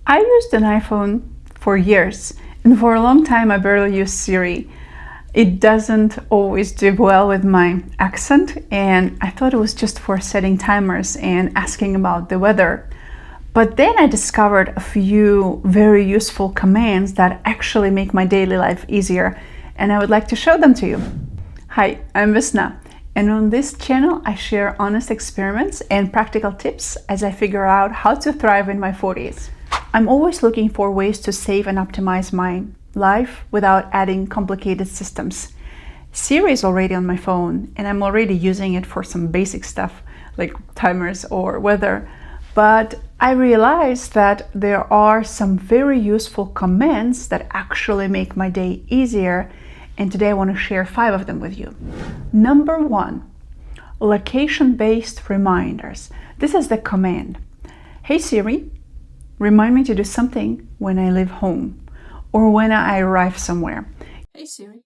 I used an iPhone for years, and for a long time I barely used Siri. It doesn't always do well with my accent, and I thought it was just for setting timers and asking about the weather. But then I discovered a few very useful commands that actually make my daily life easier, and I would like to show them to you. Hi, I'm Vesna, and on this channel I share honest experiments and practical tips as I figure out how to thrive in my 40s. I'm always looking for ways to save and optimize my life without adding complicated systems. Siri is already on my phone, and I'm already using it for some basic stuff like timers or weather. But I realized that there are some very useful commands that actually make my day easier, and today I want to share 5 of them with you. Number 1, location-based reminders. This is the command. Hey Siri, remind me to do something when I leave home or when I arrive somewhere. Hey Siri.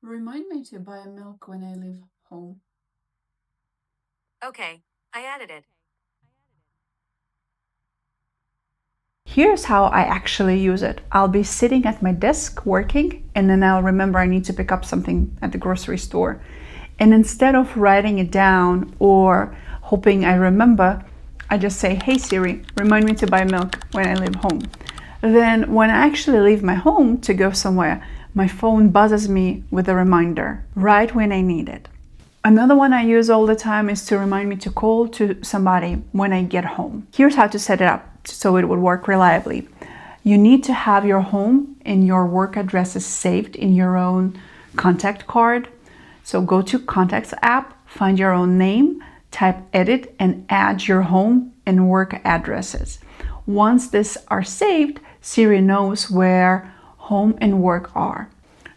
Remind me to buy milk when I leave home. Okay, I added it. Here's how I actually use it. I'll be sitting at my desk working, and then I'll remember I need to pick up something at the grocery store. And instead of writing it down or hoping I remember, I just say, hey Siri, remind me to buy milk when I leave home. Then when I actually leave my home to go somewhere, my phone buzzes me with a reminder right when I need it. Another one I use all the time is to remind me to call to somebody when I get home. Here's how to set it up so it would work reliably. You need to have your home and your work addresses saved in your own contact card. So go to Contacts app, find your own name, type edit, and add your home and work addresses. Once these are saved, Siri knows where home and work are.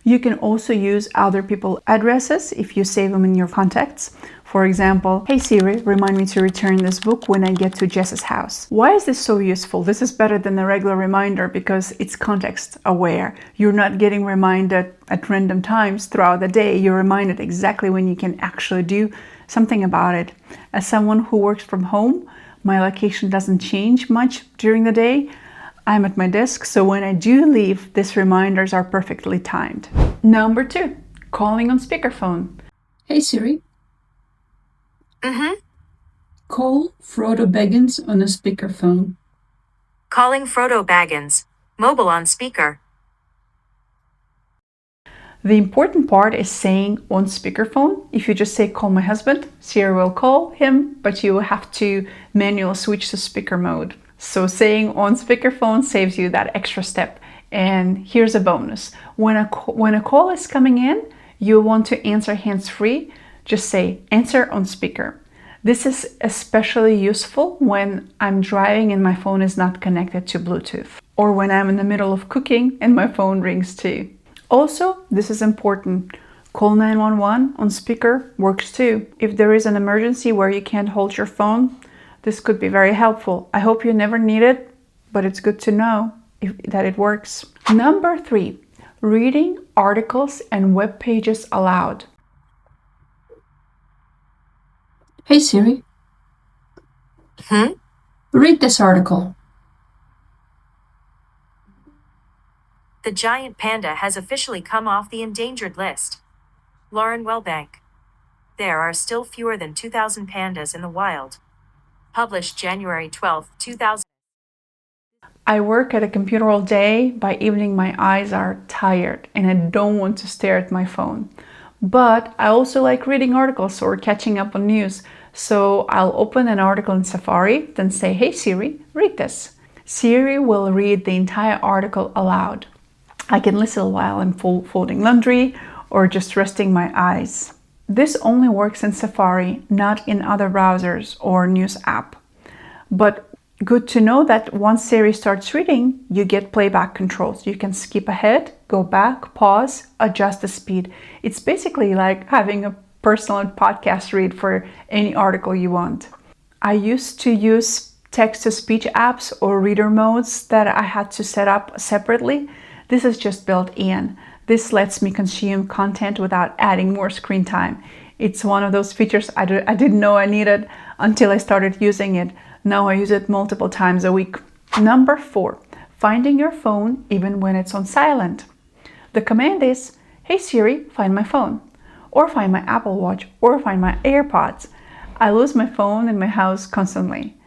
You can also use other people's addresses if you save them in your contacts. For example, hey Siri, remind me to return this book when I get to Jess's house. Why is this so useful? This is better than a regular reminder because it's context aware. You're not getting reminded at random times throughout the day. You're reminded exactly when you can actually do something about it. As someone who works from home, my location doesn't change much during the day. I'm at my desk, so when I do leave, these reminders are perfectly timed. Number 2, calling on speakerphone. Hey Siri. Call Frodo Baggins on a speakerphone. Calling Frodo Baggins. Mobile on speaker. The important part is saying on speakerphone. If you just say call my husband, Siri will call him, but you will have to manually switch to speaker mode. So saying on speakerphone saves you that extra step. And here's a bonus. When a call is coming in, you want to answer hands-free, just say answer on speaker. This is especially useful when I'm driving and my phone is not connected to Bluetooth, or when I'm in the middle of cooking and my phone rings too. Also, this is important. Call 911 on speaker works too. If there is an emergency where you can't hold your phone, this could be very helpful. I hope you never need it, but it's good to know that it works. Number 3, reading articles and web pages aloud. Hey Siri. Read this article. The giant panda has officially come off the endangered list. Lauren Welbank. There are still fewer than 2,000 pandas in the wild. Published January 12, 2000. I work at a computer all day. By evening, my eyes are tired and I don't want to stare at my phone. But I also like reading articles or catching up on news. So I'll open an article in Safari, then say, hey Siri, read this. Siri will read the entire article aloud. I can listen while I'm folding laundry or just resting my eyes. This only works in Safari, not in other browsers or news app. But good to know that once Siri starts reading, you get playback controls. You can skip ahead, go back, pause, adjust the speed. It's basically like having a personal podcast read for any article you want. I used to use text-to-speech apps or reader modes that I had to set up separately. This is just built in. This lets me consume content without adding more screen time. It's one of those features I didn't know I needed until I started using it. Now I use it multiple times a week. Number 4, finding your phone even when it's on silent. The command is, "Hey Siri, find my phone," or find my Apple Watch, or find my AirPods. I lose my phone in my house constantly.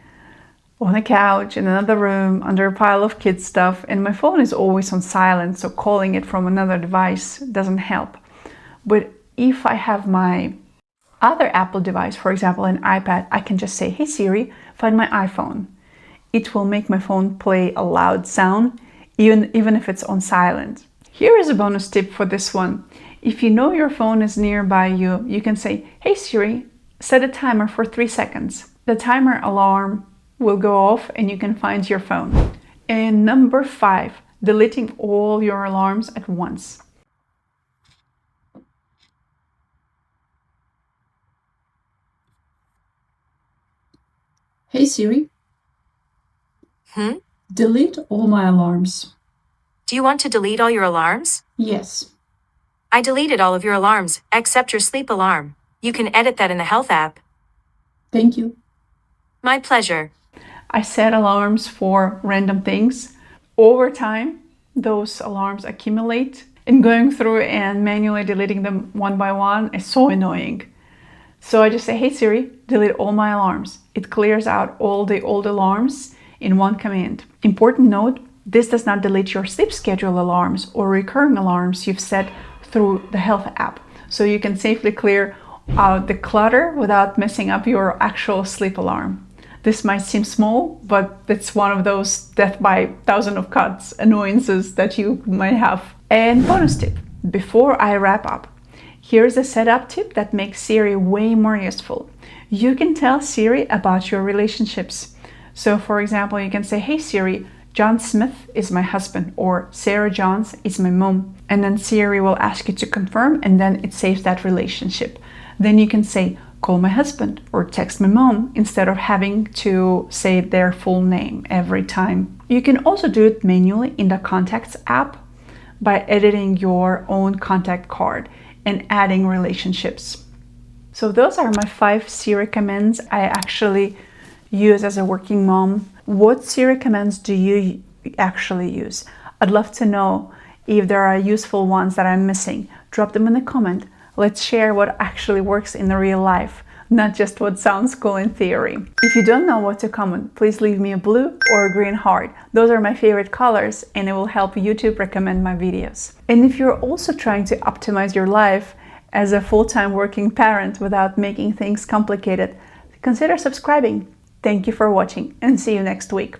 On a couch, in another room, under a pile of kids' stuff, and my phone is always on silent, so calling it from another device doesn't help. But if I have my other Apple device, for example an iPad, I can just say, "Hey Siri, find my iPhone." It will make my phone play a loud sound, even if it's on silent. Here is a bonus tip for this one. If you know your phone is nearby you, you can say, "Hey Siri, set a timer for 3 seconds." The timer alarm will go off and you can find your phone. And number 5, deleting all your alarms at once. Hey Siri, delete all my alarms. Do you want to delete all your alarms? Yes. I deleted all of your alarms, except your sleep alarm. You can edit that in the Health app. Thank you. My pleasure. I set alarms for random things. Over time, those alarms accumulate, and going through and manually deleting them one by one is so annoying. So I just say, "Hey Siri, delete all my alarms." It clears out all the old alarms in one command. Important note, this does not delete your sleep schedule alarms or recurring alarms you've set through the Health app. So you can safely clear out the clutter without messing up your actual sleep alarm. This might seem small, but it's one of those death by thousand of cuts annoyances that you might have. And bonus tip, before I wrap up, here's a setup tip that makes Siri way more useful. You can tell Siri about your relationships. So for example, you can say, "Hey Siri, John Smith is my husband," or "Sarah Johns is my mom." And then Siri will ask you to confirm, and then it saves that relationship. Then you can say, "Call my husband," or "Text my mom," instead of having to say their full name every time. You can also do it manually in the Contacts app by editing your own contact card and adding relationships. So those are my 5 Siri commands I actually use as a working mom. What Siri commands do you actually use? I'd love to know if there are useful ones that I'm missing. Drop them in the comment. Let's share what actually works in the real life, not just what sounds cool in theory. If you don't know what to comment, please leave me a blue or a green heart. Those are my favorite colors and it will help YouTube recommend my videos. And if you're also trying to optimize your life as a full-time working parent without making things complicated, consider subscribing. Thank you for watching and see you next week.